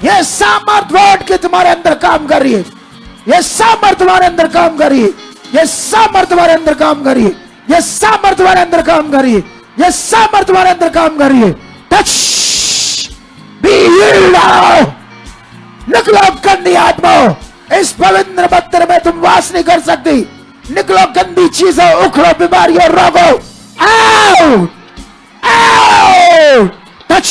ये सामर्थ वर्ड के तुम्हारे अंदर काम कर रही है। ये सामर्थ तुम्हारे अंदर काम कर रही है। ये सामर्थ तुम्हारे अंदर काम कर रही है। ये सामर्थ तुम्हारे अंदर काम कर रही है। ये सामर्थ तुम्हारे अंदर काम कर रही है। Touch, be healed now. निकलो गंदी आत्माओं, इस पवित्र मंदिर में तुम वास नहीं कर सकती। निकलो गंदी चीजों, उखड़ो, बीमारियों, रोगों, out, out, touch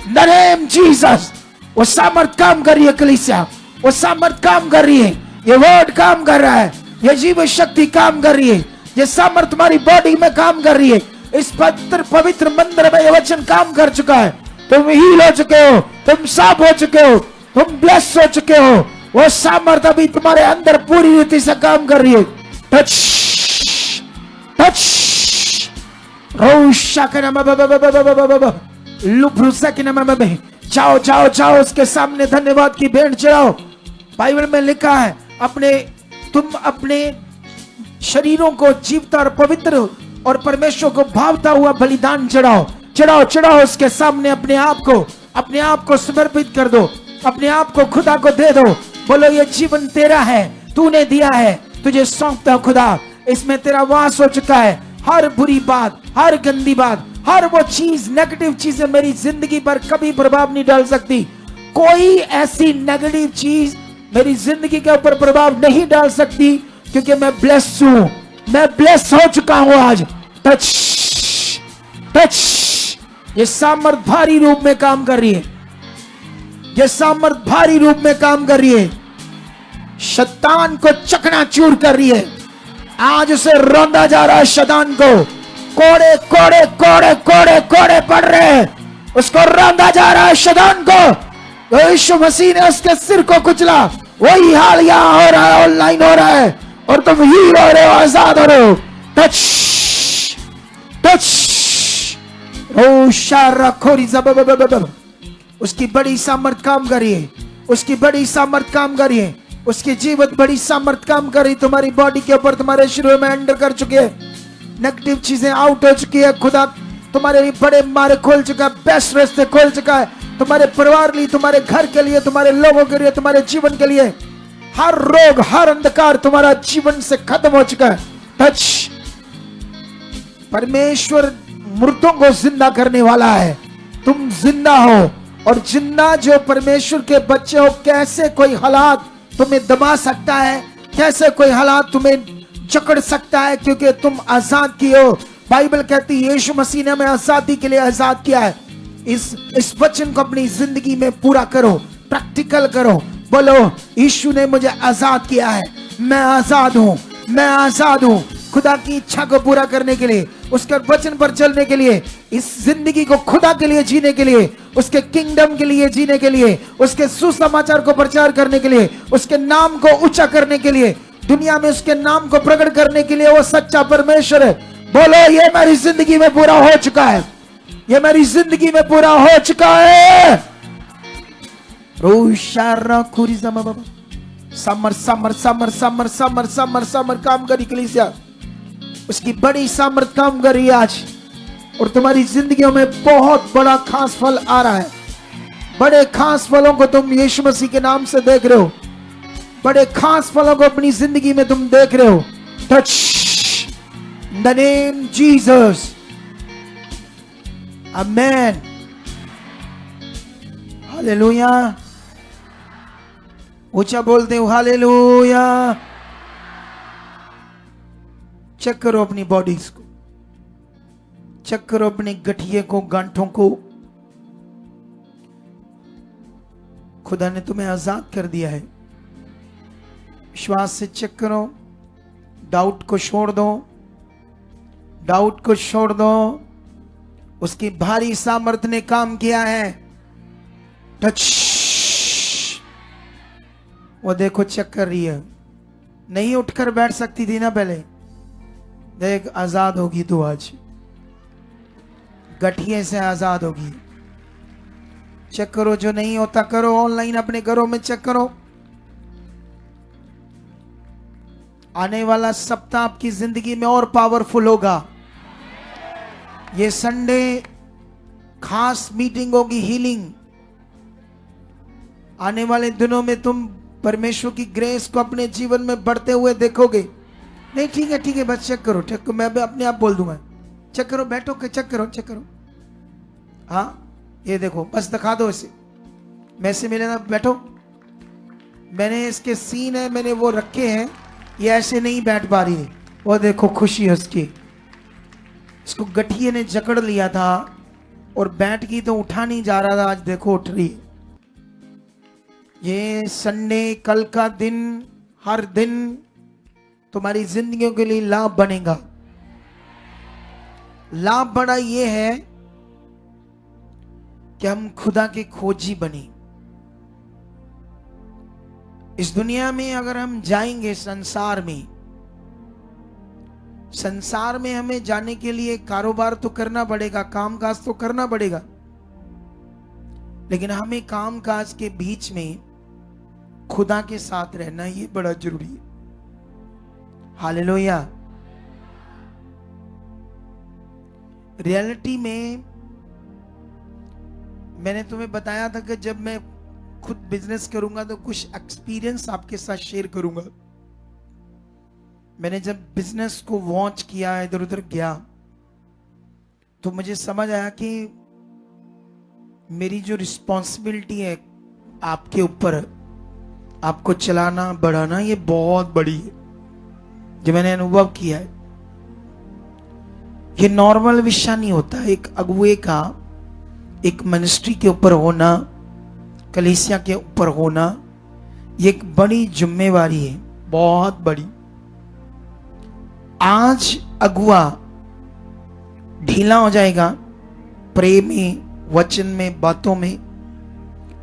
the name Jesus. वो सामर्थ काम कर रही है कलीसिया, वो सामर्थ काम कर रही है। ये वर्ड काम कर रहा है, ये जीव शक्ति काम कर रही है, ये सामर्थ तुम्हारी बॉडी में काम कर रही है। इस पवित्र मंदिर में ये वचन काम कर चुका है। तुम हील हो चुके हो, तुम साफ हो चुके हो, तुम ब्लेस हो चुके हो। वो सामर्थ अभी तुम्हारे अंदर पूरी रीति से काम कर रही है। टच, टच, जाओ जाओ जाओ, उसके सामने धन्यवाद की भेंट चढ़ाओ। बाइबल में लिखा है, तुम अपने शरीरों को जीवता और पवित्र और परमेश्वर को भावता हुआ बलिदान चढ़ाओ। चढ़ाओ चढ़ाओ उसके सामने अपने आप को समर्पित कर दो, अपने आप को खुदा को दे दो। बोलो ये जीवन तेरा है, तूने दिया है, तुझे सौंपता हूं खुदा। इसमें तेरा वास हो चुका है। हर बुरी बात, हर गंदी बात, हर वो चीज, नेगेटिव चीजें मेरी जिंदगी पर कभी प्रभाव नहीं डाल सकती। कोई ऐसी नेगेटिव चीज मेरी जिंदगी के ऊपर प्रभाव नहीं डाल सकती, क्योंकि मैं ब्लेस हूं, मैं ब्लेस हो चुका हूं आज। टच, टच, ये सामर्थ भारी रूप में काम कर रही है। ये सामर्थ भारी रूप में काम कर रही है। शैतान को चकनाचूर कर रही है। आज उसे रौंदा जा रहा है। शैतान को कोड़े कोड़े कोड़े कोड़े कोड़े पड़ रहे हैं। उसको रौंदा जा रहा है शैतान को। तो यीशु मसीह ने उसके सिर को कुचला। वही हाल यहाँ हो रहा है, ऑनलाइन हो रहा है, और तुम हील हो रहे हो, आजाद हो रहे हो। टच, टच, उसकी बड़ी सामर्थ काम कर रही है। उसकी बड़ी सामर्थ काम कर रही है। उसकी जीवन बड़ी सामर्थ काम कर रही। तुम्हारी बॉडी के ऊपर, तुम्हारे शरीर में एंटर कर चुके हैं। नेगेटिव चीजें आउट हो चुकी है। खुदा तुम्हारे लिए बड़े मार्ग खोल चुका है, बेस्ट रास्ते खोल चुका है तुम्हारे परिवार लिए, तुम्हारे घर के लिए, तुम्हारे लोगों के लिए, तुम्हारे जीवन के लिए। हर रोग, हर अंधकार तुम्हारा जीवन से खत्म हो चुका है। टच, परमेश्वर मृतों को जिंदा करने वाला है। तुम जिंदा हो, और जिंदा जो परमेश्वर के बच्चे हो, कैसे कोई हालात तुम्हें दबा सकता है, कैसे कोई हालात तुम्हें जकड़ सकता है, क्योंकि तुम आजाद किए हो। बाइबल कहती है यीशु मसीह ने हमें आजादी के लिए आजाद किया है। इस वचन को अपनी जिंदगी में पूरा करो, प्रैक्टिकल करो। बोलो यीशु ने मुझे आजाद किया है, मैं आजाद हूं, मैं आजाद हूं खुदा की इच्छा को पूरा करने के लिए, उसके वचन पर चलने के लिए, इस जिंदगी को खुदा के लिए जीने के लिए, उसके किंगडम के लिए जीने के लिए, उसके सुसमाचार को प्रचार करने के लिए, उसके नाम को ऊंचा करने के लिए, दुनिया में उसके नाम को प्रकट करने के लिए। वो सच्चा परमेश्वर है। बोलो ये मेरी जिंदगी में पूरा हो चुका है, ये मेरी जिंदगी में पूरा हो चुका है। Summer summer summer summer summer summer summer काम करी कलीसिया, उसकी बड़ी सामर्थ काम कर रही है आज, और तुम्हारी जिंदगियों में बहुत बड़ा खास फल आ रहा है। बड़े खास फलों को तुम यीशु मसीह के नाम से देख रहे हो। बड़े खास फलों को अपनी जिंदगी में तुम देख रहे हो। Touch the name Jesus, amen, hallelujah. ऊंचा बोलते हो हालेलुया। चेक करो अपनी बॉडीज को, चेक करो अपने गठिए को, गांठों को। खुदा ने तुम्हें आजाद कर दिया है। विश्वास से चेक करो। डाउट को छोड़ दो, डाउट को छोड़ दो। उसकी भारी सामर्थ्य ने काम किया है। टच, वो देखो चेक कर रही है। नहीं उठकर बैठ सकती थी ना पहले, देख आजाद होगी तू आज, गठिए से आजाद होगी। चेक करो, जो नहीं होता करो, ऑनलाइन अपने घरों में चेक करो। आने वाला सप्ताह आपकी जिंदगी में और पावरफुल होगा। ये संडे खास मीटिंग होगी, हीलिंग आने वाले दिनों में तुम परमेश्वर की ग्रेस को अपने जीवन में बढ़ते हुए देखोगे। नहीं ठीक है बस चेक करो, ठीक, मैं भी अपने आप बोल दूंगा। चेक करो, बैठो के चेक करो। हाँ ये देखो, बस दिखा दो इसे, मैं से मेरे ना बैठो। मैंने इसके सीन है, मैंने वो रखे हैं, ये ऐसे नहीं बैठ पा रही है। वो देखो खुशी है उसकी, इसको गठिए ने जकड़ लिया था और बैठ गई तो उठा नहीं जा रहा था, आज देखो उठ रही है। ये संडे, कल का दिन, हर दिन तुम्हारी जिंदगियों के लिए लाभ बनेगा। लाभ बड़ा ये है कि हम खुदा के खोजी बने। इस दुनिया में अगर हम जाएंगे, संसार में हमें जाने के लिए कारोबार तो करना पड़ेगा, कामकाज तो करना पड़ेगा, लेकिन हमें कामकाज के बीच में खुदा के साथ रहना ये बड़ा जरूरी है। हालेलुया। रियलिटी में मैंने तुम्हें बताया था कि जब मैं खुद बिजनेस करूंगा तो कुछ एक्सपीरियंस आपके साथ शेयर करूंगा। मैंने जब बिजनेस को वॉच किया, इधर उधर गया, तो मुझे समझ आया कि मेरी जो रिस्पॉन्सिबिलिटी है आपके ऊपर, आपको चलाना बढ़ाना, ये बहुत बड़ी है, जो मैंने अनुभव किया है। ये नॉर्मल विषय नहीं होता। एक अगुए का एक मिनिस्ट्री के ऊपर होना, कलीसिया के ऊपर होना, ये एक बड़ी जिम्मेवारी है, बहुत बड़ी। आज अगुआ ढीला हो जाएगा प्रेम में, वचन में, बातों में,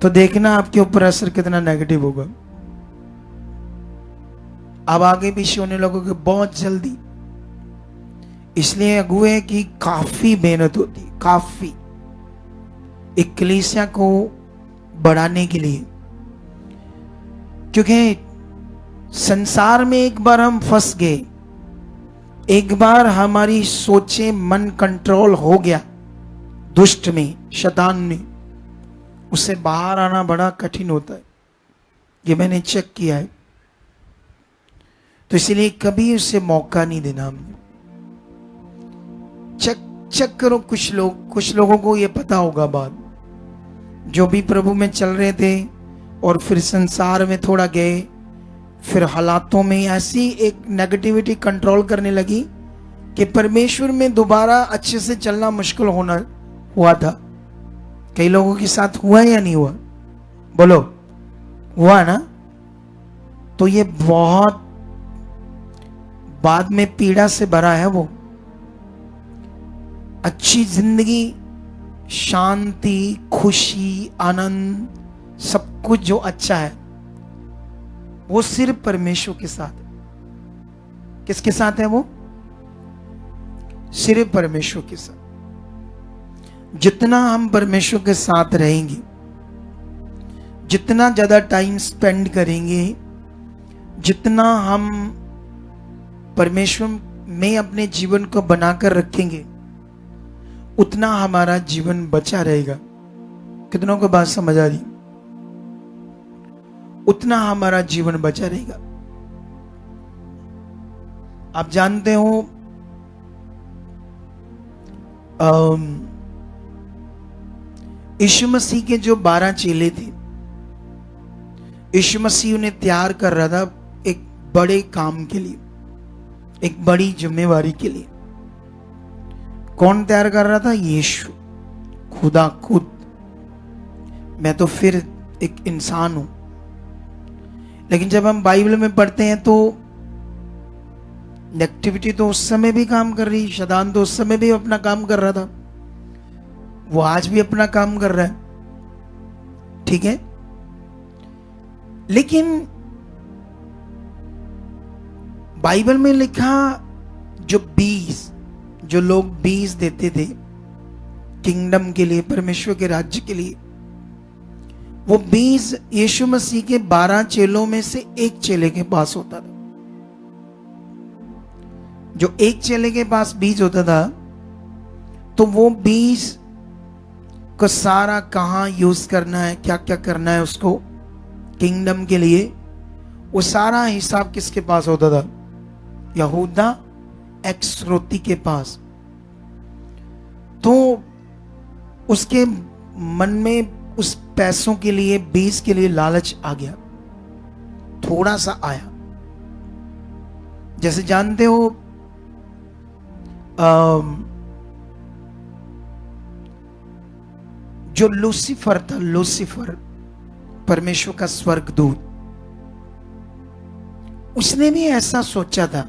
तो देखना आपके ऊपर असर कितना नेगेटिव होगा। अब आगे पीछे होने लगोगे बहुत जल्दी। इसलिए अगुए की काफी मेहनत होती, काफी, एक कलीसिया को बढ़ाने के लिए। क्योंकि संसार में एक बार हम फंस गए, एक बार हमारी सोचें, मन कंट्रोल हो गया दुष्ट में, शैतान में, उससे बाहर आना बड़ा कठिन होता है। ये मैंने चेक किया है। तो इसलिए कभी उसे मौका नहीं देना हमने। चेक करो। कुछ लोगों को ये पता होगा बात, जो भी प्रभु में चल रहे थे और फिर संसार में थोड़ा गए, फिर हालातों में ऐसी एक नेगेटिविटी कंट्रोल करने लगी कि परमेश्वर में दोबारा अच्छे से चलना मुश्किल हुआ था। कई लोगों के साथ हुआ या नहीं हुआ? बोलो, हुआ ना? तो ये बहुत बाद में पीड़ा से भरा है। वो अच्छी जिंदगी, शांति, खुशी, आनंद, सब कुछ जो अच्छा है वो सिर्फ परमेश्वर के साथ है। किसके साथ है वो? सिर्फ परमेश्वर के साथ। जितना हम परमेश्वर के साथ रहेंगे, जितना ज्यादा टाइम स्पेंड करेंगे, जितना हम परमेश्वर में अपने जीवन को बनाकर रखेंगे, उतना हमारा जीवन बचा रहेगा। कितनों को बात समझ आ रही? उतना हमारा जीवन बचा रहेगा। आप जानते हो यीशु मसीह के जो 12 चेले थे, यीशु मसीह उन्हें तैयार कर रहा था एक बड़े काम के लिए, एक बड़ी जिम्मेवारी के लिए। कौन तैयार कर रहा था? यीशु, खुदा खुद। मैं तो फिर एक इंसान हूं, लेकिन जब हम बाइबल में पढ़ते हैं तो नेगेटिविटी तो उस समय भी काम कर रही, शैतान तो उस समय भी अपना काम कर रहा था, वो आज भी अपना काम कर रहा है, ठीक है। लेकिन बाइबल में लिखा, जो लोग 20 देते थे किंगडम के लिए, परमेश्वर के राज्य के लिए, वो 20 यीशु मसीह के 12 चेलों में से एक चेले के पास होता था। जो एक चेले के पास 20 होता था, तो वो 20 को सारा कहां यूज करना है, क्या क्या करना है, उसको किंगडम के लिए, वो सारा हिसाब किसके पास होता था? यहूदा इस्करियोती के पास। तो उसके मन में उस पैसों के लिए, बीज के लिए लालच आ गया, थोड़ा सा आया। जैसे जानते हो जो लूसीफर था, लूसीफर परमेश्वर का स्वर्गदूत, उसने भी ऐसा सोचा था,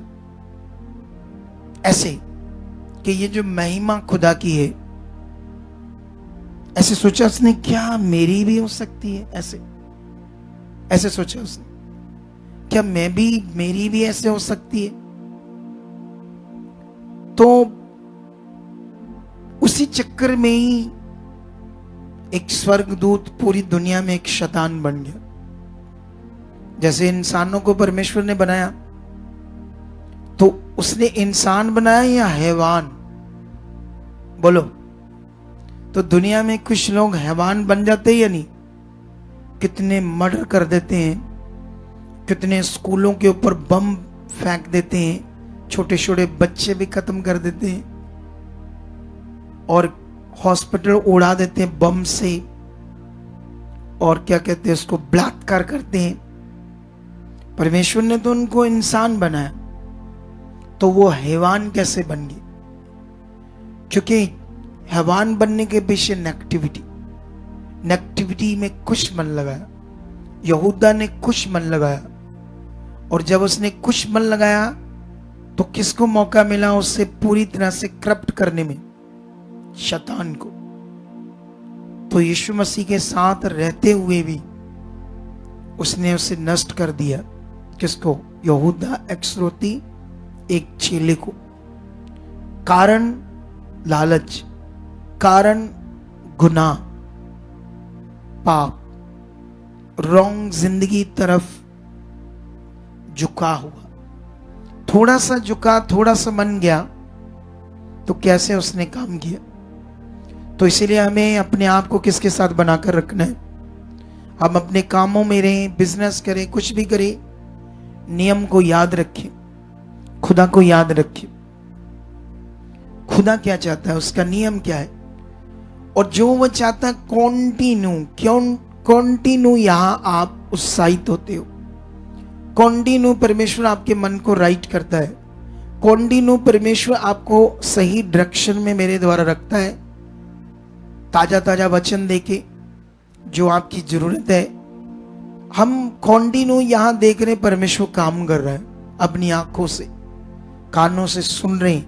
ऐसे कि ये जो महिमा खुदा की है, ऐसे सोचा उसने, क्या मेरी भी हो सकती है? ऐसे ऐसे सोचा उसने, क्या मेरी भी ऐसे हो सकती है? तो उसी चक्कर में ही एक स्वर्गदूत पूरी दुनिया में एक शैतान बन गया। जैसे इंसानों को परमेश्वर ने बनाया, तो उसने इंसान बनाया या हैवान? बोलो। तो दुनिया में कुछ लोग हैवान बन जाते हैं या नहीं? कितने मर्डर कर देते हैं, कितने स्कूलों के ऊपर बम फेंक देते हैं, छोटे छोटे बच्चे भी खत्म कर देते हैं, और हॉस्पिटल उड़ा देते हैं बम से, और क्या कहते हैं उसको, बलात्कार करते हैं। परमेश्वर ने तो उनको इंसान बनाया, तो वो हैवान कैसे बन गए? क्योंकि हैवान बनने के पीछे नेगेटिविटी में कुछ मन लगाया। यहूदा ने कुछ मन लगाया, और जब उसने कुछ मन लगाया तो किसको मौका मिला उससे पूरी तरह से करप्ट करने में? शैतान को। तो यीशु मसीह के साथ रहते हुए भी उसने उसे नष्ट कर दिया। किसको? यहूदा इस्करियोती, एक चेले को। कारण लालच, कारण गुनाह, पाप, रॉन्ग जिंदगी तरफ झुका हुआ। थोड़ा सा झुका, थोड़ा सा मन गया, तो कैसे उसने काम किया। तो इसीलिए हमें अपने आप को किसके साथ बनाकर रखना है? हम अपने कामों में रहें, बिजनेस करें, कुछ भी करें, नियम को याद रखें, खुदा को याद रखें। खुदा क्या चाहता है, उसका नियम क्या है, और जो वो चाहता है कॉन्टिन्यू यहां आप उत्साहित होते हो। कॉन्टिन्यू परमेश्वर आपके मन को राइट करता है। कॉन्टिन्यू परमेश्वर आपको सही डायरेक्शन में मेरे द्वारा रखता है, ताजा ताजा वचन देके जो आपकी जरूरत है। हम कॉन्टिन्यू यहां देख रहे हैं परमेश्वर काम कर रहा है, अपनी आंखों से, कानों से सुन रहे हैं,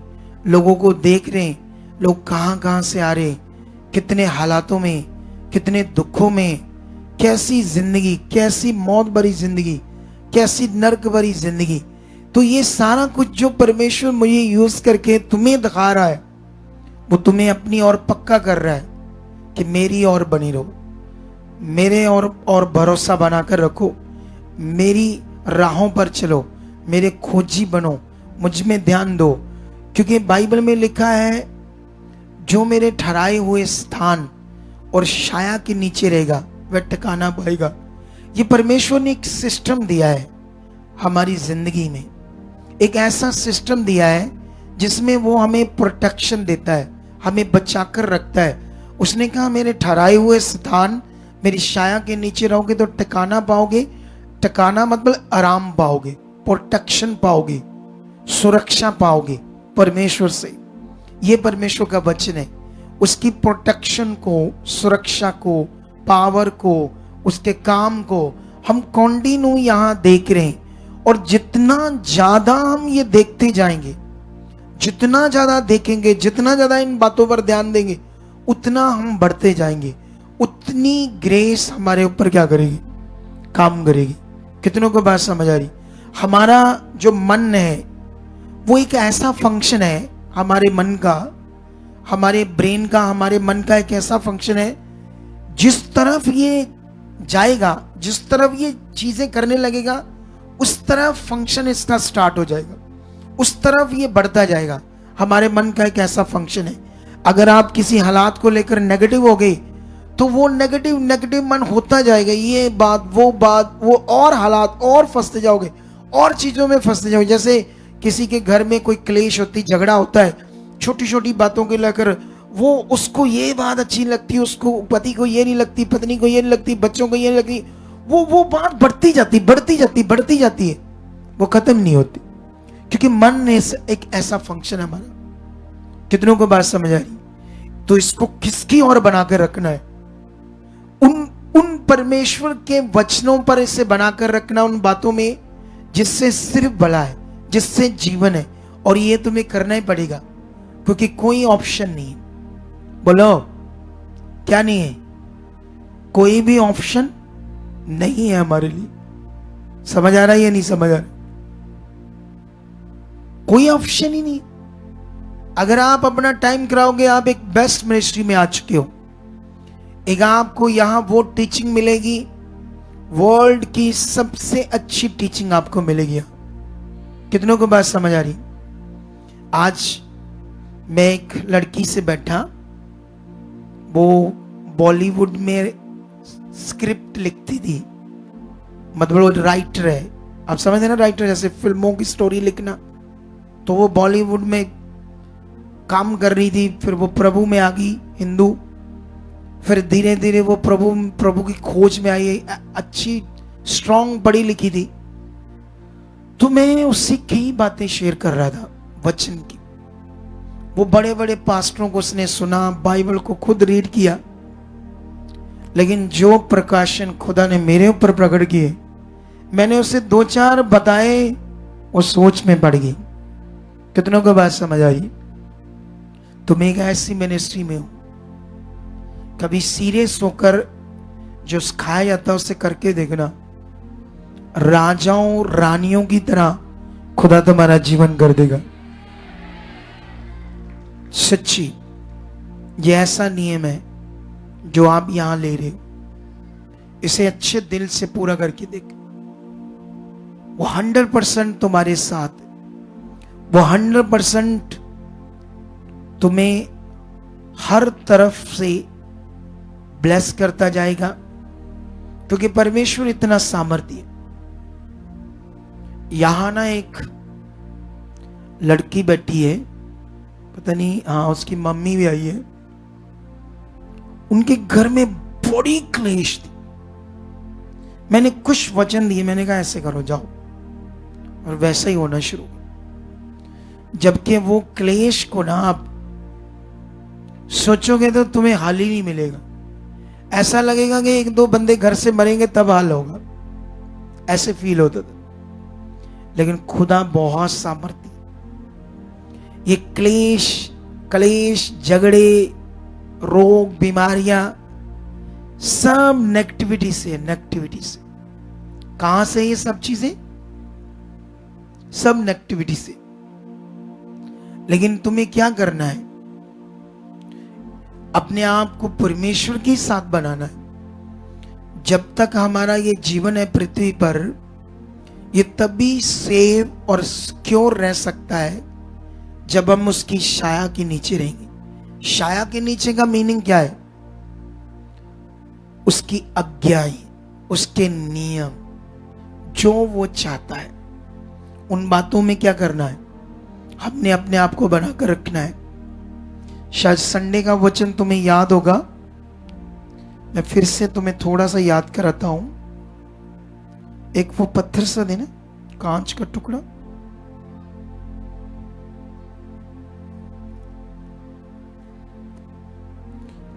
लोगों को देख रहे हैं, लोग कहां कहां से आ रहे हैं, कितने हालातों में, कितने दुखों में, कैसी जिंदगी, कैसी मौत भरी जिंदगी, कैसी नर्क भरी जिंदगी। तो ये सारा कुछ जो परमेश्वर मुझे यूज करके तुम्हें दिखा रहा है, वो तुम्हें अपनी ओर पक्का कर रहा है कि मेरी ओर बनी रहो, मेरे और भरोसा बनाकर रखो, मेरी राहों पर चलो, मेरे खोजी बनो, मुझ में ध्यान दो। क्योंकि बाइबल में लिखा है, जो मेरे ठहराए हुए स्थान और छाया के नीचे रहेगा वह ठिकाना पाएगा। ये परमेश्वर ने एक सिस्टम दिया है हमारी जिंदगी में, एक ऐसा सिस्टम दिया है जिसमें वो हमें प्रोटेक्शन देता है, हमें बचाकर रखता है। उसने कहा, मेरे ठहराए हुए स्थान, मेरी छाया के नीचे रहोगे तो ठिकाना पाओगे। ठिकाना मतलब आराम पाओगे, प्रोटेक्शन पाओगे, सुरक्षा पाओगे परमेश्वर से। ये परमेश्वर का वचन है। उसकी प्रोटेक्शन को, सुरक्षा को, पावर को, उसके काम को हम कॉन्टिन्यू यहां देख रहे हैं। और जितना ज्यादा हम ये देखते जाएंगे, जितना ज्यादा देखेंगे, जितना ज्यादा इन बातों पर ध्यान देंगे, उतना हम बढ़ते जाएंगे, उतनी ग्रेस हमारे ऊपर क्या करेगी? काम करेगी। कितनों को बात समझ आ रही? हमारा जो मन है वो एक ऐसा फंक्शन है हमारे मन का, हमारे ब्रेन का, हमारे मन का एक ऐसा फंक्शन है, जिस तरफ ये जाएगा, जिस तरफ ये चीजें करने लगेगा, उस तरफ फंक्शन इसका स्टार्ट हो जाएगा, उस तरफ ये बढ़ता जाएगा। हमारे मन का एक ऐसा फंक्शन है। अगर आप किसी हालात को लेकर नेगेटिव हो गए तो वो नेगेटिव नेगेटिव मन होता जाएगा, ये बात, वो और हालात, और फंसते जाओगे, और चीजों में फंसते जाओगे। जैसे किसी के घर में कोई क्लेश होती, झगड़ा होता है, छोटी छोटी बातों को लेकर, वो उसको ये बात अच्छी लगती, उसको पति को ये नहीं लगती, पत्नी को ये नहीं लगती, बच्चों को ये नहीं लगती, वो बात बढ़ती जाती बढ़ती जाती है, वो खत्म नहीं होती। क्योंकि मन ने एक ऐसा फंक्शन है हमारा। कितनों को बात समझ आ रही? तो इसको किसकी ओर बनाकर रखना है? उन परमेश्वर के वचनों पर इसे बनाकर रखना, उन बातों में जिससे सिर्फ भला है, जिससे जीवन है। और ये तुम्हें करना ही पड़ेगा, क्योंकि कोई ऑप्शन नहीं है। बोलो, क्या नहीं है? कोई भी ऑप्शन नहीं है हमारे लिए। समझ आ रहा है या नहीं समझ आ रहा? कोई ऑप्शन ही नहीं। अगर आप अपना टाइम कराओगे, आप एक बेस्ट मिनिस्ट्री में आ चुके हो, एक आपको यहां वो टीचिंग मिलेगी, वर्ल्ड की सबसे अच्छी टीचिंग आपको मिलेगी। कितनों को बात समझ आ रही? आज मैं एक लड़की से बैठा, वो बॉलीवुड में स्क्रिप्ट लिखती थी, मतलब वो राइटर है, आप समझ रहे ना, राइटर जैसे फिल्मों की स्टोरी लिखना। तो वो बॉलीवुड में काम कर रही थी, फिर वो प्रभु में आ गई, हिंदू, फिर धीरे धीरे वो प्रभु की खोज में आई, अच्छी स्ट्रांग पढ़ी लिखी थी। तो मैं उससे कई बातें शेयर कर रहा था वचन की। वो बड़े बड़े पास्टरों को उसने सुना, बाइबल को खुद रीड किया, लेकिन जो प्रकाशन खुदा ने मेरे ऊपर प्रकट किए, मैंने उसे 2-4 बताए, वो सोच में पड़ गई। कितनों को बात समझ आई? तो मैं एक ऐसी मिनिस्ट्री में हूं, कभी सीरियस होकर जो सिखाया जाता है उसे करके देखना, राजाओं रानियों की तरह खुदा तुम्हारा जीवन कर देगा। सच्ची, ये ऐसा नियम है जो आप यहां ले रहे हो, इसे अच्छे दिल से पूरा करके देख। वो 100% तुम्हारे साथ, वो 100% तुम्हें हर तरफ से ब्लेस करता जाएगा, क्योंकि परमेश्वर इतना सामर्थ्य है। यहां ना एक लड़की बैठी है, पता नहीं, हाँ उसकी मम्मी भी आई है। उनके घर में बड़ी क्लेश थी। मैंने कुछ वचन दिए, मैंने कहा ऐसे करो, जाओ, और वैसा ही होना शुरू। जबकि वो क्लेश को ना आप सोचोगे तो तुम्हें हाल ही नहीं मिलेगा। ऐसा लगेगा कि 1-2 बंदे घर से मरेंगे तब हाल होगा, ऐसे फील होता था। लेकिन खुदा बहुत सामर्थ्य। ये क्लेश, झगड़े, रोग, बीमारियां, सब नेगेटिविटी से। कहां से ये सब चीजें? सब नेगेटिविटी से। लेकिन तुम्हें क्या करना है? अपने आप को परमेश्वर के साथ बनाना है। जब तक हमारा ये जीवन है पृथ्वी पर, ये तभी सेव और सिक्योर रह सकता है जब हम उसकी छाया के नीचे रहेंगे। छाया के नीचे का मीनिंग क्या है? उसकी आज्ञाएं, उसके नियम, जो वो चाहता है, उन बातों में क्या करना है? हमने अपने आप को बनाकर रखना है। शायद संडे का वचन तुम्हें याद होगा, मैं फिर से तुम्हें थोड़ा सा याद कराता हूं। एक वो पत्थर सा देना, कांच का टुकड़ा,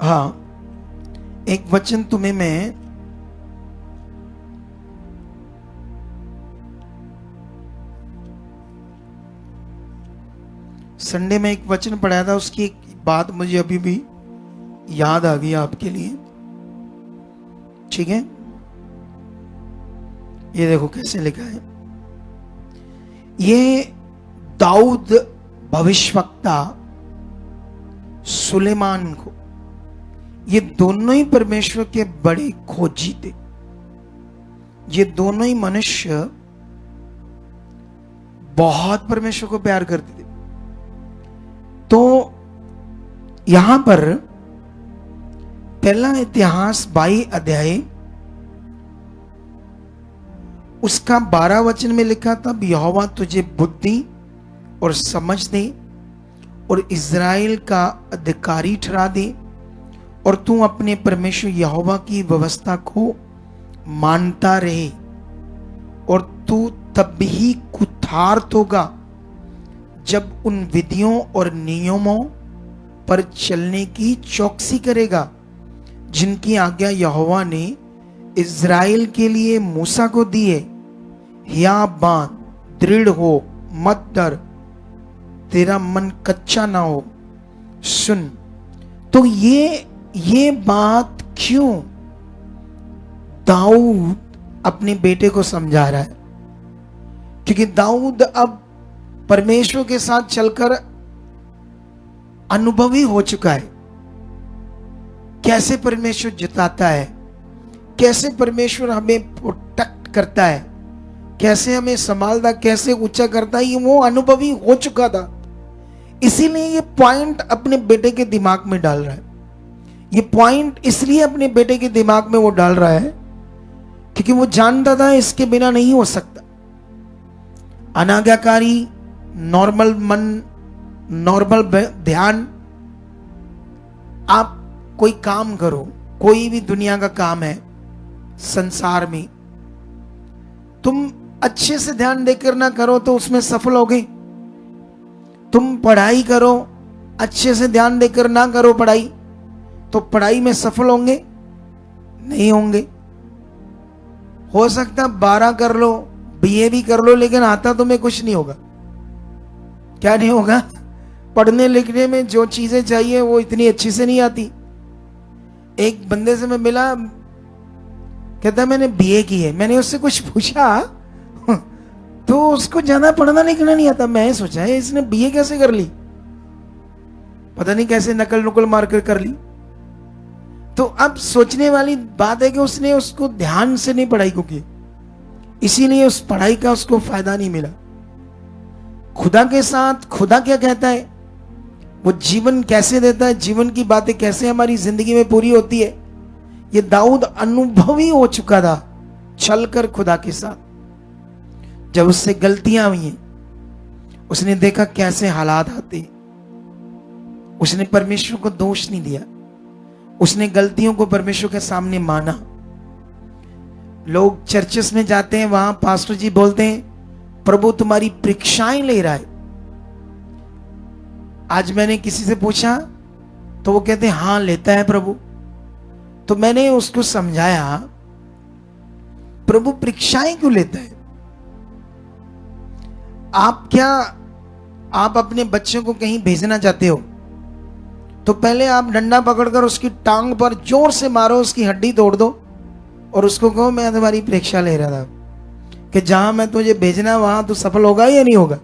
हाँ, एक वचन तुम्हें मैं संडे में एक वचन पढ़ाया था, उसकी एक बात मुझे अभी भी याद आ गई आपके लिए। ठीक है, ये देखो कैसे लिखा है। ये दाऊद भविष्यवक्ता सुलेमान को, ये दोनों ही परमेश्वर के बड़े खोजी थे। ये दोनों ही मनुष्य बहुत परमेश्वर को प्यार करते थे। तो यहां पर पहला इतिहास 22 अध्याय उसका 12 वचन में लिखा, तब यहोवा तुझे बुद्धि और समझ दे और इज़राइल का अधिकारी ठहरा दे और तू अपने परमेश्वर यहोवा की व्यवस्था को मानता रहे और तू तब ही कुठार्थ होगा जब उन विधियों और नियमों पर चलने की चौकसी करेगा जिनकी आज्ञा यहोवा ने इज़राइल के लिए मूसा को दी है। या बात दृढ़ हो, मत डर, तेरा मन कच्चा ना हो। सुन, तो ये बात क्यों दाऊद अपने बेटे को समझा रहा है? क्योंकि दाऊद अब परमेश्वर के साथ चलकर अनुभवी हो चुका है, कैसे परमेश्वर जिताता है, कैसे परमेश्वर हमें प्रोटेक्ट करता है, कैसे हमें संभालता, कैसे ऊंचा करता है, ये वो अनुभवी हो चुका था। इसीलिए ये पॉइंट अपने बेटे के दिमाग में डाल रहा है। ये पॉइंट इसलिए अपने बेटे के दिमाग में वो डाल रहा है क्योंकि वो जानता था इसके बिना नहीं हो सकता। अनाज्ञाकारी, नॉर्मल मन, नॉर्मल ध्यान। आप कोई काम करो, कोई भी दुनिया का काम है संसार में, तुम अच्छे से ध्यान देकर ना करो तो उसमें सफल होगे। तुम पढ़ाई करो, अच्छे से ध्यान देकर ना करो पढ़ाई, तो पढ़ाई में सफल होंगे? नहीं होंगे। हो सकता 12 कर लो, बीए भी कर लो, लेकिन आता तुम्हें कुछ नहीं होगा। क्या नहीं होगा? पढ़ने लिखने में जो चीजें चाहिए वो इतनी अच्छी से नहीं आती। एक बंदे से मैं मिला, कहता मैंने बीए की है। मैंने उससे कुछ पूछा तो उसको ज्यादा पढ़ना लिखना नहीं आता। मैं सोचा है इसने बीए कैसे कर ली, पता नहीं कैसे नकल नुकल मारकर कर ली। तो अब सोचने वाली बात है कि उसने उसको ध्यान से नहीं पढ़ाई को की, इसीलिए उस पढ़ाई का उसको फायदा नहीं मिला। खुदा के साथ खुदा क्या कहता है, वो जीवन कैसे देता है, जीवन की बातें कैसे हमारी जिंदगी में पूरी होती है, ये दाऊद अनुभवी हो चुका था चलकर खुदा के साथ। जब उससे गलतियां हुई, उसने देखा कैसे हालात आते, उसने परमेश्वर को दोष नहीं दिया, उसने गलतियों को परमेश्वर के सामने माना। लोग चर्चेस में जाते हैं, वहां पास्टर जी बोलते हैं प्रभु तुम्हारी परीक्षाएं ले रहा है। आज मैंने किसी से पूछा तो वो कहते हैं हां लेता है प्रभु। तो मैंने उसको समझाया प्रभु परीक्षाएं क्यों लेता है? आप अपने बच्चों को कहीं भेजना चाहते हो तो पहले आप डंडा पकड़कर उसकी टांग पर जोर से मारो, उसकी हड्डी तोड़ दो और उसको कहो मैं तुम्हारी परीक्षा ले रहा था कि जहां मैं तुझे भेजना वहां तू सफल होगा या नहीं होगा।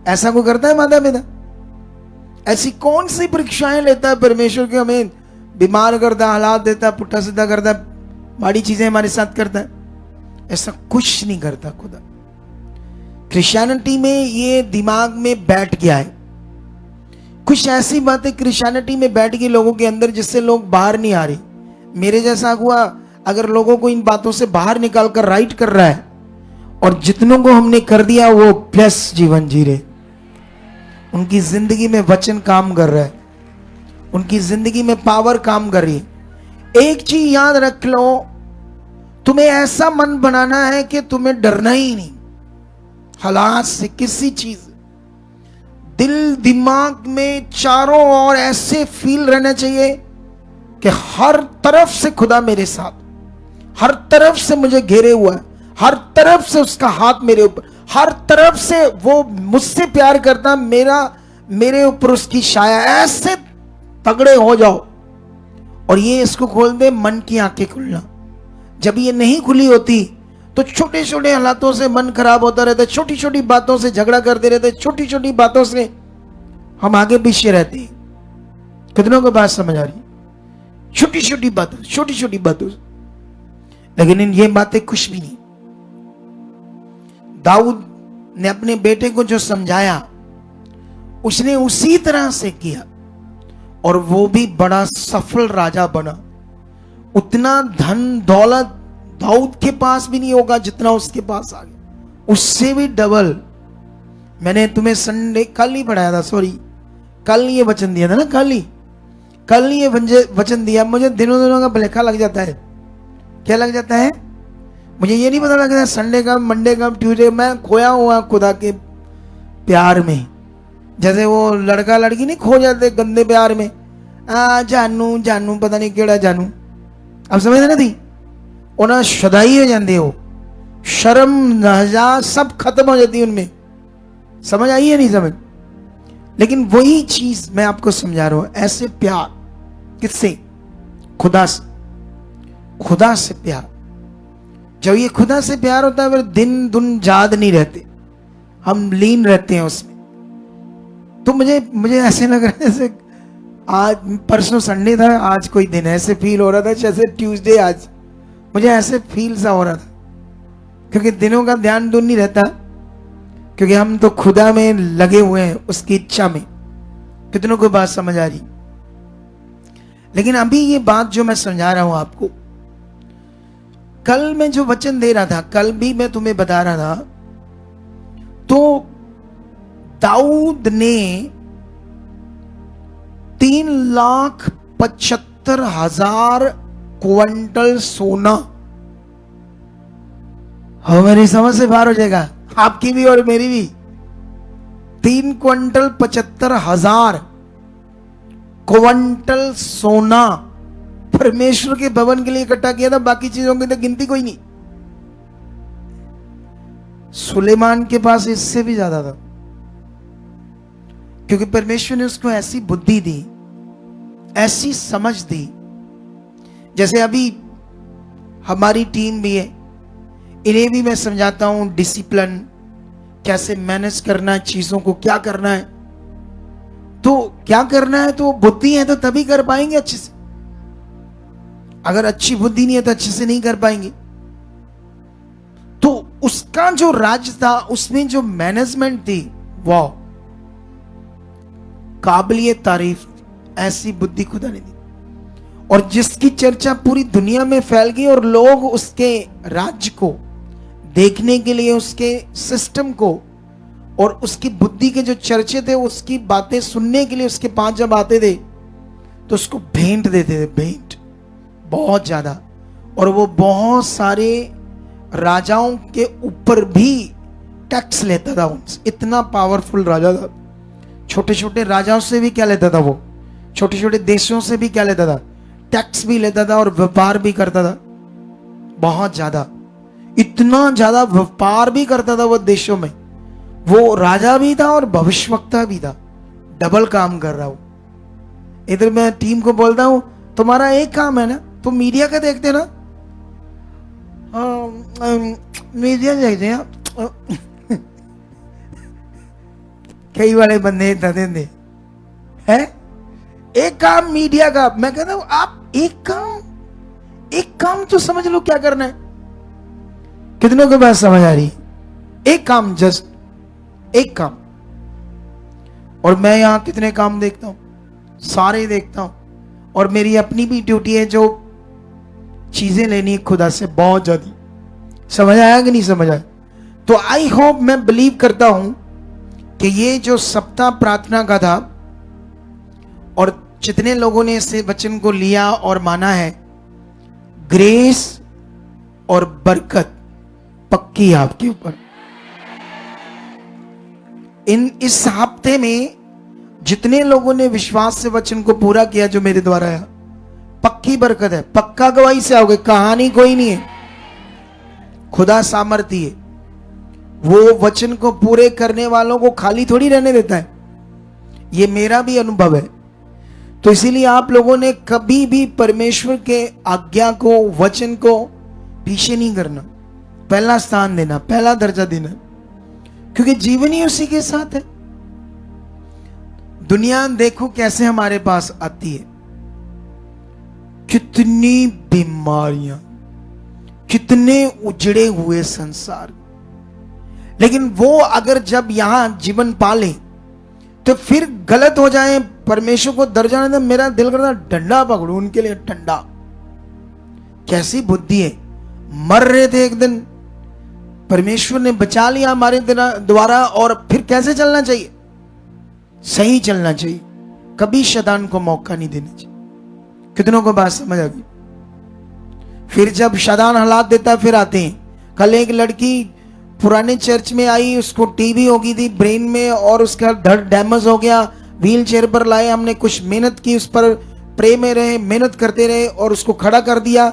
ऐसा कोई करता है माता पिता? ऐसी कौन सी परीक्षाएं लेता है परमेश्वर के? हमें बीमार करता, हालात देता, पुट्ठा सीधा करता, बड़ी चीजें हमारे साथ करता है। ऐसा कुछ नहीं करता खुदा। क्रिश्चियनिटी में ये दिमाग में बैठ गया है, कुछ ऐसी बातें क्रिश्चियनिटी में बैठ गई लोगों के अंदर जिससे लोग बाहर नहीं आ रहे। मेरे जैसा हुआ अगर लोगों को इन बातों से बाहर निकालकर राइट कर रहा है, और जितनों को हमने कर दिया वो प्लस जीवन जी रहे, उनकी जिंदगी में वचन काम कर रहा है, उनकी जिंदगी में पावर काम कर रही है। एक चीज याद रख लो, तुम्हें ऐसा मन बनाना है कि तुम्हें डरना ही नहीं हालात से, किसी चीज। दिल दिमाग में चारों ओर ऐसे फील रहना चाहिए कि हर तरफ से खुदा मेरे साथ, हर तरफ से मुझे घेरे हुआ है, हर तरफ से उसका हाथ मेरे ऊपर, हर तरफ से वो मुझसे प्यार करता, मेरे ऊपर उसकी छाया। ऐसे तगड़े हो जाओ। और ये इसको खोल दे, मन की आंखें खुलना। जब ये नहीं खुली होती तो छोटे छोटे हालातों से मन खराब होता रहता है, छोटी छोटी बातों से झगड़ा करते रहते, छोटी छोटी बातों से हम आगे पीछे रहते हैं। कितनों को बात समझ आ रही? छोटी छोटी बातों से। लेकिन इन ये बातें कुछ भी नहीं। दाऊद ने अपने बेटे को जो समझाया उसने उसी तरह से किया, और वो भी बड़ा सफल राजा बना। उतना धन दौलत दाऊद के पास भी नहीं होगा जितना उसके पास आ गया, उससे भी डबल। मैंने तुम्हें संडे कल ही पढ़ाया था, सॉरी कल ये वचन दिया था ना, कल ये वचन दिया। मुझे दिनों का भलेखा लग जाता है। क्या लग जाता है? मुझे ये नहीं पता लगता है संडे कब, मंडे कब, ट्यूसडे। मैं खोया हुआ खुदा के प्यार में, जैसे वो लड़का लड़की नहीं खो जाते गंदे प्यार में। जानू जानू पता नहीं केड़ा जानू, अब समझ ना थी उन्हें शदाई हो जाते हो, शर्म लहजा सब खत्म हो जाती है उनमें। समझ आई है नहीं समझ? लेकिन वही चीज मैं आपको समझा रहा हूं, ऐसे प्यार किससे? खुदा से। खुदा से प्यार, जब ये खुदा से प्यार होता है फिर दिन दुन याद नहीं रहते, हम लीन रहते हैं उसमें। तो मुझे ऐसे लग रहा है जैसे आज परसों संडे था, आज कोई दिन ऐसे फील हो रहा था जैसे ट्यूसडे आज, मुझे ऐसे फील सा हो रहा था, क्योंकि दिनों का ध्यान दून नहीं रहता, क्योंकि हम तो खुदा में लगे हुए हैं, उसकी इच्छा में। कितनों को बात समझ आ रही? लेकिन अभी ये बात जो मैं समझा रहा हूं आपको, कल मैं जो वचन दे रहा था, कल भी मैं तुम्हें बता रहा था, तो दाऊद ने 3,75,000 क्विंटल सोना, हमारी समझ से बाहर हो जाएगा, आपकी भी और मेरी भी। 3,75,000 क्विंटल सोना परमेश्वर के भवन के लिए इकट्ठा किया था। बाकी चीजों की तो गिनती कोई नहीं। सुलेमान के पास इससे भी ज्यादा था, क्योंकि परमेश्वर ने उसको ऐसी बुद्धि दी, ऐसी समझ दी। जैसे अभी हमारी टीम भी है, इन्हें भी मैं समझाता हूं डिसिप्लिन कैसे मैनेज करना है, चीजों को क्या करना है। तो क्या करना है, तो बुद्धि है तो तभी कर पाएंगे अच्छे से। अगर अच्छी बुद्धि नहीं है तो अच्छे से नहीं कर पाएंगे। तो उसका जो राज था, उसमें जो मैनेजमेंट थी, वाह, काबिलियत तारीफ, ऐसी बुद्धि खुदा ने दी। और जिसकी चर्चा पूरी दुनिया में फैल गई, और लोग उसके राज्य को देखने के लिए, उसके सिस्टम को और उसकी बुद्धि के जो चर्चे थे, उसकी बातें सुनने के लिए उसके पास जब आते थे तो उसको भेंट देते थे, भेंट बहुत ज्यादा। और वो बहुत सारे राजाओं के ऊपर भी टैक्स लेता था उनसे, इतना पावरफुल राजा था। छोटे छोटे राजाओं से भी क्या लेता था वो, छोटे छोटे देशों से भी क्या लेता था, टैक्स भी लेता था और व्यापार भी करता था बहुत ज्यादा। इतना ज्यादा व्यापार भी करता था वो देशों में। वो राजा भी था और भविष्यवक्ता भी था, डबल काम कर रहा हूं। इधर मैं टीम को बोलता हूं, तुम्हारा एक काम है ना, तुम मीडिया का देखते ना, मीडिया देखते हैं। कई बड़े बंदे देते है एक काम मीडिया का। मैं कहता हूं आप एक काम तो समझ लो क्या करना है। कितनों को बात समझ आ रही? एक काम, जस्ट एक काम। और मैं यहां कितने काम देखता हूं, सारे देखता हूं। और मेरी अपनी भी ड्यूटी है, जो चीजें लेनी है खुदा से बहुत ज्यादा। समझ आया कि नहीं समझ आया? तो आई होप, मैं बिलीव करता हूं कि ये जो सप्ताह प्रार्थना का था, और जितने लोगों ने इस वचन को लिया और माना है, ग्रेस और बरकत पक्की आपके ऊपर। इस हफ्ते में जितने लोगों ने विश्वास से वचन को पूरा किया जो मेरे द्वारा है, पक्की बरकत है, पक्का गवाही से आओगे। कहानी कोई नहीं है, खुदा सामर्थ्य है। वो वचन को पूरे करने वालों को खाली थोड़ी रहने देता है, ये मेरा भी अनुभव है। तो इसीलिए आप लोगों ने कभी भी परमेश्वर के आज्ञा को, वचन को पीछे नहीं करना, पहला स्थान देना, पहला दर्जा देना, क्योंकि जीवन ही उसी के साथ है। दुनिया देखो कैसे हमारे पास आती है, कितनी बीमारियां, कितने उजड़े हुए संसार। लेकिन वो अगर जब यहां जीवन पाले तो फिर गलत हो जाए, परमेश्वर को दर्जा नहीं था, मेरा दिल करता डंडा पकड़ू उनके लिए, डंडा। कैसी बुद्धि है। मर रहे थे एक दिन, परमेश्वर ने बचा लिया हमारे द्वारा, और फिर कैसे चलना चाहिए? सही चलना चाहिए, कभी शैतान को मौका नहीं देना चाहिए। कितनों को बात समझ आ गई? फिर जब शैतान हालात देता है फिर आते हैं। कल एक लड़की पुराने चर्च में आई, उसको टीबी हो गई थी ब्रेन में, और उसका धड़ डैमेज हो गया, व्हील चेयर पर लाए, हमने कुछ मेहनत की, उस पर प्रे में रहे, मेहनत करते रहे और उसको खड़ा कर दिया।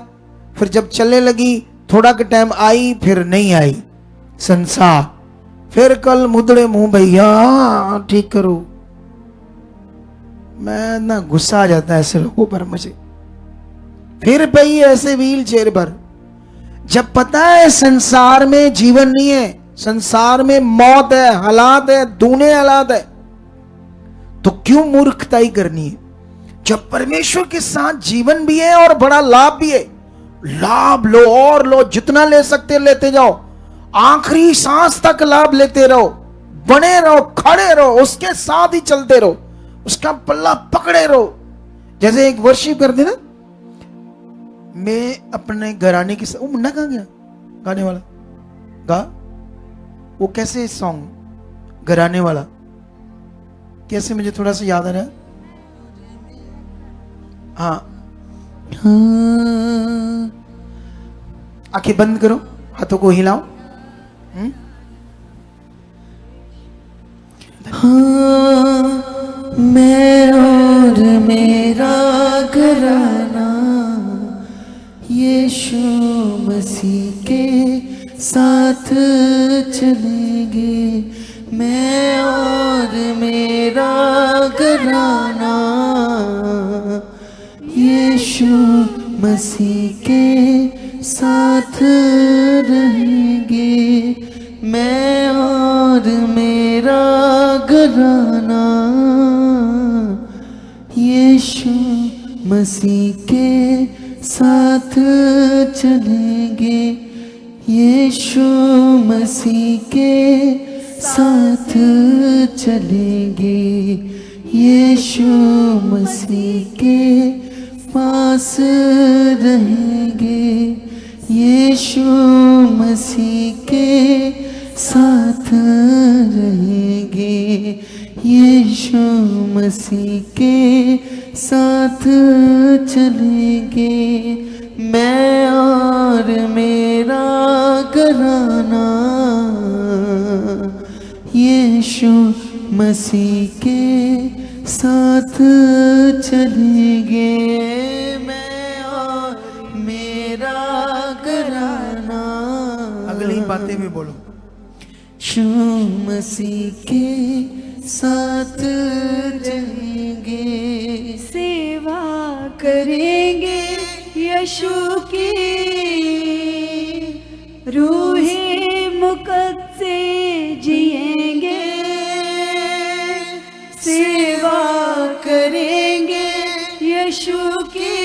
फिर जब चलने लगी थोड़ा के टाइम आई, फिर नहीं आई संसार। फिर कल मुदड़े मुंह, भैया ठीक करो। मैं ना गुस्सा आ जाता है ऐसे लोगों पर मुझे। फिर भाई ऐसे व्हील चेयर पर, जब पता है संसार में जीवन नहीं है, संसार में मौत है, हालात है, दूने हालात है, तो क्यों मूर्खताई करनी है? जब परमेश्वर के साथ जीवन भी है और बड़ा लाभ भी है, लाभ लो और लो, जितना ले सकते लेते जाओ, आखिरी सांस तक लाभ लेते रहो, बने रहो, खड़े रहो, उसके साथ ही चलते रहो, उसका पल्ला पकड़े रहो। जैसे एक वर्शिप करते ना, मैं अपने घराने के साथ, वो मुन्ना कहां गया गाने वाला? गा वो कैसे सॉन्ग घराने वाला, कैसे मुझे थोड़ा सा याद आ रहा है। हाँ हाँ, आंखें बंद करो, हाथों को हिलाओ। हाँ, मैं और मेरा घराना यीशु मसीह के साथ चलेंगे। मैं और मेरा घराना यीशु मसीह के साथ रहेंगे। मैं और मेरा घराना यीशु मसीह के साथ चलेंगे। यीशु मसीह के साथ चलेंगे। यीशु मसीह के पास रहेंगे। यीशु मसीह के साथ रहेंगे। यीशु मसीह के साथ चलेंगे। मैं और मेरा घराना यीशु मसीह के साथ चलेंगे। मैं और मेरा घराना, अगली बातें भी बोलो। यीशु मसीह के साथ रहेंगे। सेवा करेंगे यीशु की, रूहे मुकद्दसे जिएंगे। सेवा करेंगे यीशु की,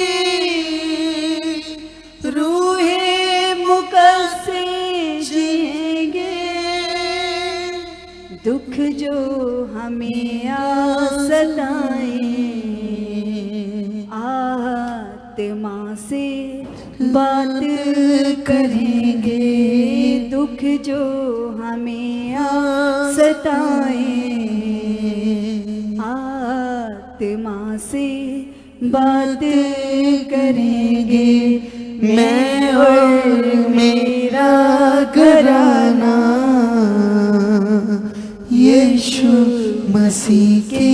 रूहे मुकद्दसे जिएंगे। दुख जो हमें सताए, आत्मा से बात करेंगे। दुख जो हमें सताए, आत्मा से बात करेंगे। मैं और मेरा घराना यीशु मसीह के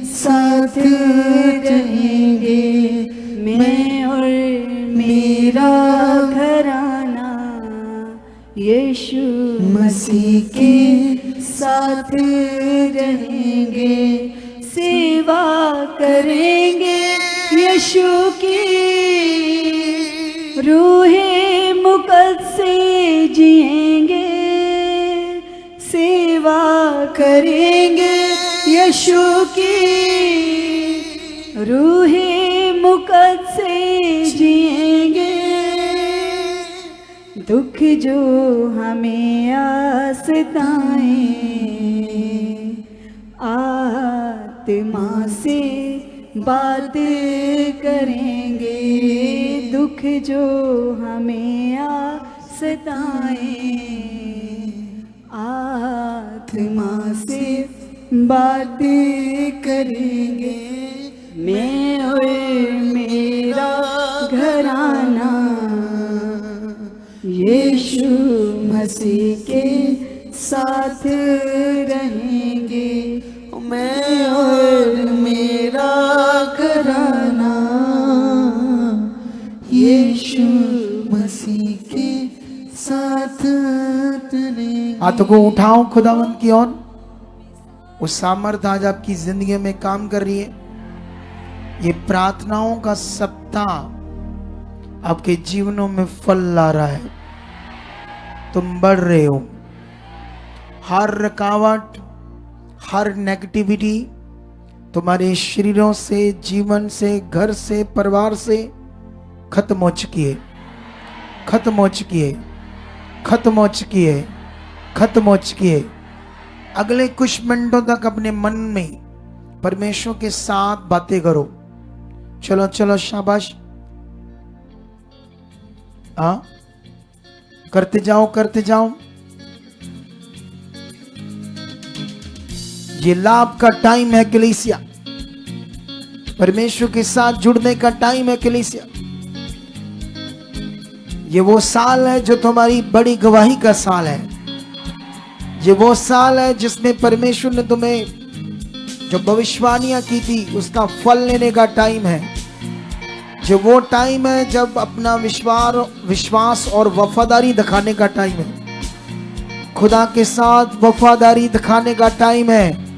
साथ रहेंगे। मैं और मेरा घराना यीशु मसीह के साथ रहेंगे। सेवा करेंगे यीशु की, रूहे मुकद्दसे जिएंगे। सेवा करेंगे यीशु की, रूहे मुकद्दसे जिएंगे। दुख जो हमें सताए, आत्मा आत्मा से बात करेंगे, दुख जो हमें सताए। आत्मा से बात करेंगे, मैं और मेरा घराना यीशु मसीह के साथ रहेंगे। मैं और मेरा घराना यीशु मसीह के साथ रहेंगे। हाथों को उठाओ खुदावंद की ओर। वो सामर्थ आज आपकी जिंदगी में काम कर रही है। ये प्रार्थनाओं का सप्ताह आपके जीवनों में फल ला रहा है। तुम बढ़ रहे हो। हर रुकावट, हर नेगेटिविटी तुम्हारे शरीरों से, जीवन से, घर से, परिवार से खत्म हो चुकी है, खत्म हो चुकी है, खत्म हो चुकी है, खत्म हो चुकी है। अगले कुछ मिनटों तक अपने मन में परमेश्वर के साथ बातें करो। चलो चलो, शाबाश। हाँ, करते जाओ, करते जाओ। ये लाभ का टाइम है कलीसिया। परमेश्वर के साथ जुड़ने का टाइम है कलीसिया। ये वो साल है जो तुम्हारी बड़ी गवाही का साल है। ये वो साल है जिसमें परमेश्वर ने तुम्हें जो भविष्यवाणियां की थी उसका फल लेने का टाइम है। जो वो टाइम है जब अपना विश्वास और वफादारी दिखाने का टाइम है। खुदा के साथ वफादारी दिखाने का टाइम है।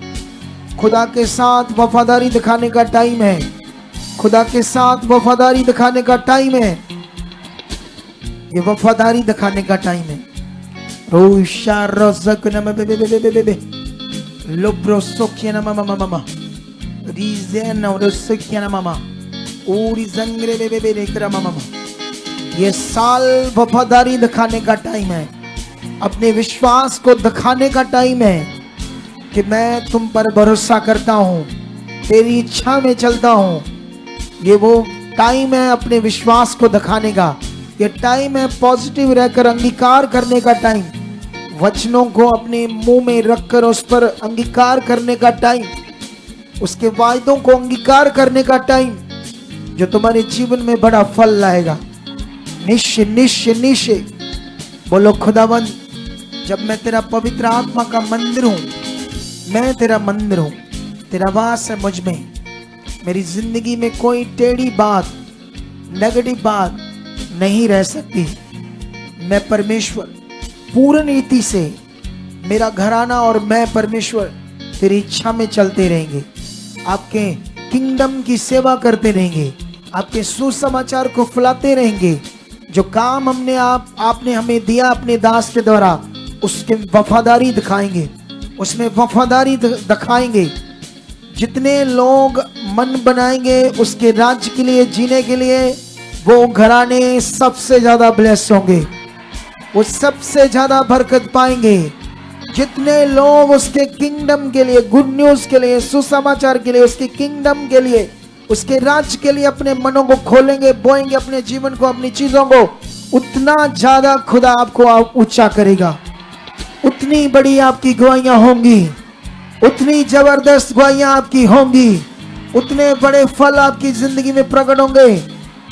खुदा के साथ वफादारी दिखाने का टाइम है। खुदा के साथ वफादारी दिखाने का टाइम है। ये वफादारी दिखाने का टाइम है। रोशा रोज़क नम बे बे बे बे बे लोब्रो सोकिया नम मम मम रीज़न और सोकिया नम मम ओरी जंगरे बे बे बे नेकरा मम मम। ये साल वफादारी दिखाने का टाइम है। अपने विश्वास को दिखाने का टाइम है कि मैं तुम पर भरोसा करता हूँ, तेरी इच्छा में चलता हूँ। ये वो टाइम है अपने विश्वास को दिखाने का। ये टाइम है पॉजिटिव रहकर अंगीकार करने का टाइम। वचनों को अपने मुंह में रखकर उस पर अंगीकार करने का टाइम। उसके वायदों को अंगीकार करने का टाइम जो तुम्हारे जीवन में बड़ा फल लाएगा। निश्चय निश्चय निश्चय बोलो, खुदावंद जब मैं तेरा पवित्र आत्मा का मंदिर हूँ, मैं तेरा मंदिर हूँ, तेरा वास है मुझ में। मेरी जिंदगी में कोई टेढ़ी बात, नेगेटिव बात नहीं रह सकती। मैं परमेश्वर पूर्ण रीति से, मेरा घराना और मैं परमेश्वर तेरी इच्छा में चलते रहेंगे। आपके किंगडम की सेवा करते रहेंगे। आपके सुसमाचार को फैलाते रहेंगे। जो काम आपने हमें दिया अपने दास के द्वारा, उसके वफादारी दिखाएंगे, उसमें वफादारी दिखाएंगे। जितने लोग मन बनाएंगे उसके राज्य के लिए जीने के लिए, वो घराने सबसे ज्यादा ब्लेस होंगे, वो सबसे ज्यादा बरकत पाएंगे। जितने लोग उसके किंगडम के लिए, गुड न्यूज के लिए, सुसमाचार के लिए, उसके किंगडम के लिए, उसके राज्य के लिए अपने मनों को खोलेंगे, बोएंगे अपने जीवन को, अपनी चीजों को, उतना ज्यादा खुदा आपको ऊंचा करेगा। उतनी बड़ी आपकी गवाहियां होंगी, उतनी जबरदस्त गवाहियां आपकी होंगी, उतने बड़े फल आपकी जिंदगी में प्रकट होंगे,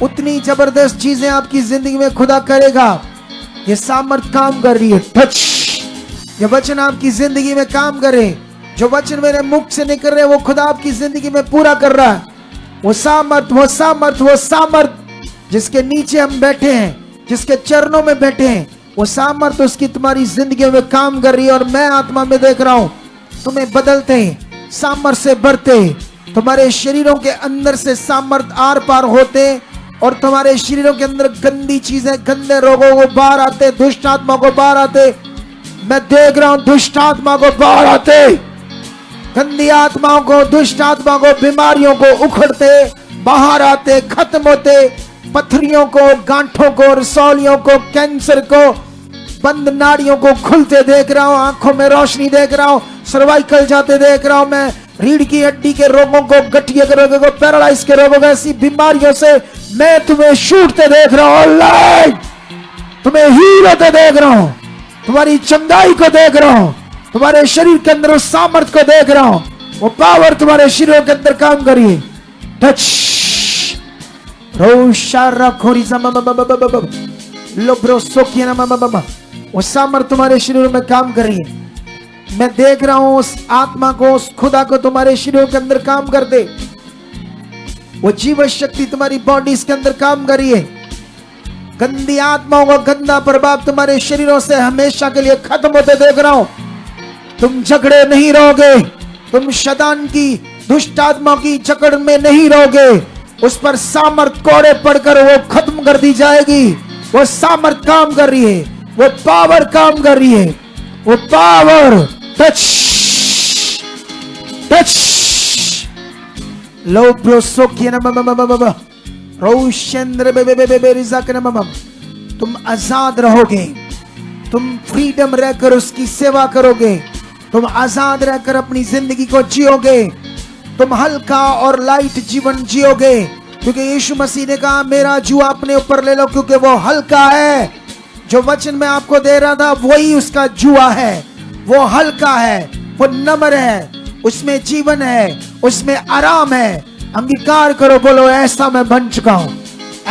उतनी जबरदस्त चीजें आपकी जिंदगी में खुदा करेगा। ये सामर्थ काम कर रही है। टच, ये वचन आपकी जिंदगी में काम करे। जो वचन मेरे मुख से निकल रहे वो खुदा आपकी जिंदगी में पूरा कर रहा है। वो सामर्थ, वो सामर्थ, वो सामर्थ जिसके नीचे हम बैठे हैं, जिसके चरणों में बैठे हैं, वो सामर्थ उसकी तुम्हारी जिंदगी में काम कर रही है। और मैं आत्मा में देख रहा हूं तुम्हें बदलते, सामर्थ से बढ़ते, तुम्हारे शरीरों के अंदर से सामर्थ आर पार होते और तुम्हारे शरीरों के अंदर गंदी चीजें, गंदे रोगों को बाहर आते, दुष्ट आत्मा को बाहर आते। मैं देख रहा हूं दुष्ट आत्मा को बाहर आते, गंदी आत्माओं को, दुष्ट आत्मा को, बीमारियों को उखड़ते, बाहर आते, खत्म होते। पथरियों को, गांठों को, रसौलियों को, कैंसर को, बंद नाड़ियों को खुलते देख रहा हूं। आंखों में रोशनी देख रहा हूं, सर्वाइकल जाते देख रहा हूं। मैं रीढ़ की हड्डी के रोगों को, गठिया के रोगों को, पैरालाइज के रोगों को, ऐसी बीमारियों से मैं तुम्हें छूटते देख रहा हूं। ऑनलाइन तुम्हें हील होते देख रहा हूं, तुम्हारी चंगाई को देख रहा हूं, तुम्हारे शरीर के अंदर उस सामर्थ्य को देख रहा हूं। वो पावर तुम्हारे शरीरों के अंदर काम करिए। टच वो सामर्थ्य तुम्हारे शरीरों में काम करिए। मैं देख रहा हूं उस आत्मा को, उस खुदा को तुम्हारे शरीरों के अंदर काम कर दे। वो जीवन शक्ति तुम्हारी बॉडीज के अंदर काम करिए। गंदी आत्माओं का गंदा प्रभाव तुम्हारे शरीरों से हमेशा के लिए खत्म होते देख रहा हूं। तुम झगड़े नहीं रहोगे, तुम शैतान की दुष्ट आत्मा की जकड़ में नहीं रहोगे। उस पर सामर्थ कोड़े पड़कर वो खत्म कर दी जाएगी। वो सामर्थ काम कर रही है, वो पावर काम कर रही है, वो पावर। टच टच लो ब्रोसो किया ना रोशेंद्र बेबे रिजा के ना। तुम आजाद रहोगे, तुम फ्रीडम रहकर उसकी सेवा करोगे, तुम आजाद रहकर अपनी जिंदगी को जियोगे, तुम हल्का और लाइट जीवन जियोगे, क्योंकि यीशु मसीह ने कहा मेरा जुआ अपने ऊपर ले लो क्योंकि वो हल्का है। जो वचन मैं आपको दे रहा था वही उसका जुआ है। वो हल्का है, वो नम्र है, उसमें जीवन है, उसमें आराम है। अंगीकार करो, बोलो ऐसा मैं बन चुका हूं,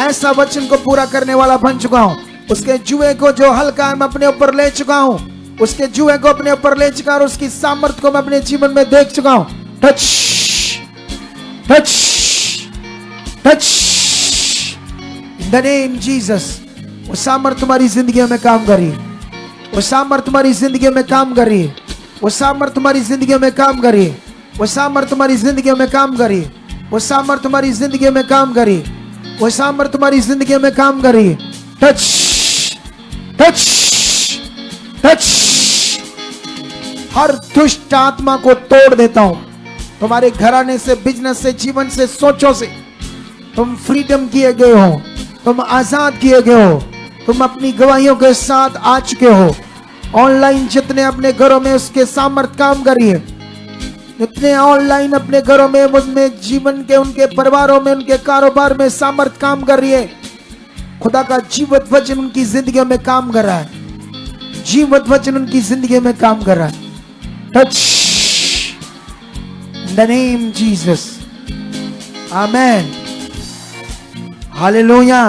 ऐसा वचन को पूरा करने वाला बन चुका हूं। उसके जुए को जो हल्का है मैं अपने ऊपर ले चुका हूं, उसके जुए को अपने ऊपर ले चुका और उसकी सामर्थ्य को मैं अपने जीवन में देख चुका हूं। Touch touch touch in the name Jesus. वो सामर्थ्य तुम्हारी जिंदगी में काम कर रही है, वो सामर्थ्य तुम्हारी जिंदगी में काम कर रही है, वो सामर्थ्य तुम्हारी जिंदगी में काम कर रही है, वो सामर्थ्य तुम्हारी जिंदगी में काम कर रही है, वो सामर्थ्य तुम्हारी जिंदगी में काम कर रही है, वो सामर्थ्य तुम्हारी जिंदगी में काम कर रही है। Touch touch touch. हर दुष्ट आत्मा को तोड़ देता हूं। तुम्हारे घराने से, बिजनेस से, जीवन से, सोचों से तुम फ्रीडम किए गए हो, तुम आजाद किए गए हो, तुम अपनी गवाहियों के साथ आ चुके हो। ऑनलाइन जितने अपने घरों में उसके सामर्थ्य काम करिए, जितने ऑनलाइन अपने घरों में, उनमें जीवन के, उनके परिवारों में, उनके कारोबार में सामर्थ्य काम कर रही है। खुदा का जीवत वचन उनकी जिंदगी में काम कर रहा है, जीवत वचन उनकी जिंदगी में काम कर रहा है। Touch in the name Jesus, amen, hallelujah.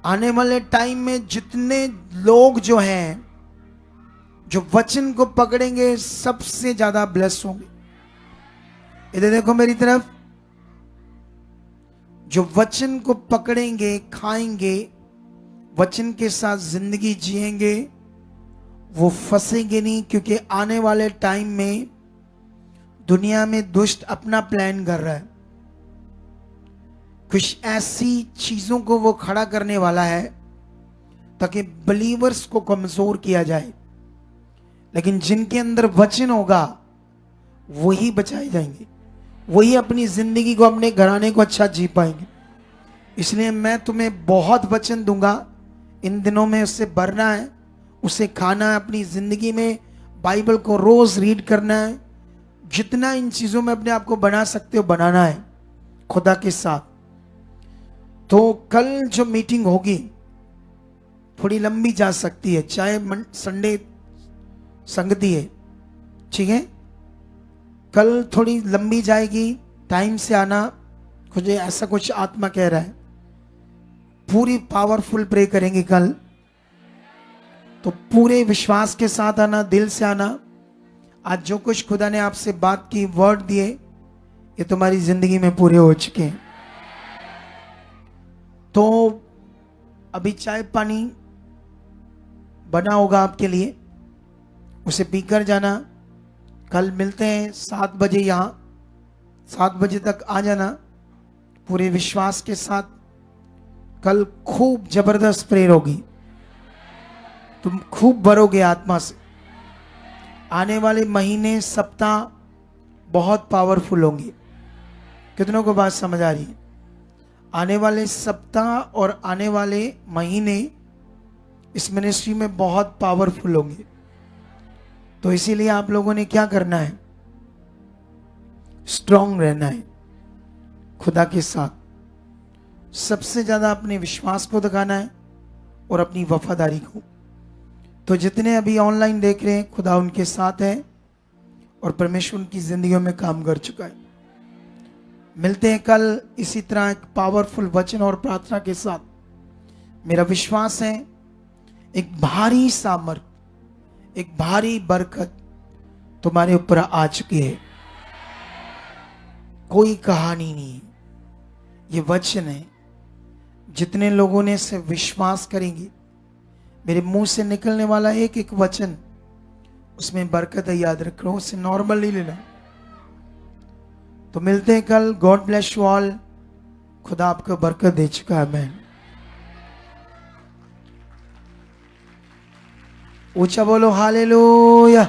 आने वाले टाइम में जितने लोग जो हैं, जो वचन को पकड़ेंगे, सबसे ज्यादा ब्लेस होंगे। इधर देखो मेरी तरफ। जो वचन को पकड़ेंगे, खाएंगे, वचन के साथ जिंदगी जिएंगे, वो फंसेंगे नहीं। क्योंकि आने वाले टाइम में दुनिया में दुष्ट अपना प्लान कर रहा है। कुछ ऐसी चीजों को वो खड़ा करने वाला है ताकि बिलीवर्स को कमजोर किया जाए। लेकिन जिनके अंदर वचन होगा वही बचाए जाएंगे, वही अपनी जिंदगी को, अपने घराने को अच्छा जी पाएंगे। इसलिए मैं तुम्हें बहुत वचन दूंगा इन दिनों में। उससे भरना है, उसे खाना है, अपनी जिंदगी में बाइबल को रोज रीड करना है। जितना इन चीजों में अपने आप को बना सकते हो बनाना है खुदा के साथ। तो कल जो मीटिंग होगी थोड़ी लंबी जा सकती है, चाहे संडे संगति है, ठीक है। कल थोड़ी लंबी जाएगी, टाइम से आना। मुझे ऐसा कुछ आत्मा कह रहा है। पूरी पावरफुल प्रे करेंगे कल, तो पूरे विश्वास के साथ आना, दिल से आना। आज जो कुछ खुदा ने आपसे बात की, वर्ड दिए, ये तुम्हारी जिंदगी में पूरे हो चुके हैं। तो अभी चाय पानी बना होगा आपके लिए, उसे पीकर जाना। कल मिलते हैं 7 बजे, यहाँ 7 बजे तक आ जाना पूरे विश्वास के साथ। कल खूब जबरदस्त प्रेयर होगी, तुम खूब भरोगे आत्मा से। आने वाले महीने, सप्ताह बहुत पावरफुल होंगे। कितनों को बात समझ आ रही है? आने वाले सप्ताह और आने वाले महीने इस मिनिस्ट्री में बहुत पावरफुल होंगे। तो इसीलिए आप लोगों ने क्या करना है, स्ट्रांग रहना है खुदा के साथ। सबसे ज्यादा अपने विश्वास को दिखाना है और अपनी वफादारी को। तो जितने अभी ऑनलाइन देख रहे हैं, खुदा उनके साथ है और परमेश्वर उनकी जिंदगियों में काम कर चुका है। मिलते हैं कल इसी तरह एक पावरफुल वचन और प्रार्थना के साथ। मेरा विश्वास है एक भारी सामर्थ, एक भारी बरकत तुम्हारे ऊपर आ चुकी है। कोई कहानी नहीं, ये वचन है। जितने लोगों ने इसे विश्वास करेंगे, मेरे मुंह से निकलने वाला एक एक वचन, उसमें बरकत है। याद रख लो, उसे नॉर्मल नहीं लेना। तो मिलते हैं कल। God bless you all. खुदा आपको बरकत दे चुका है। मैं ऊंचा बोलो हालेलुया।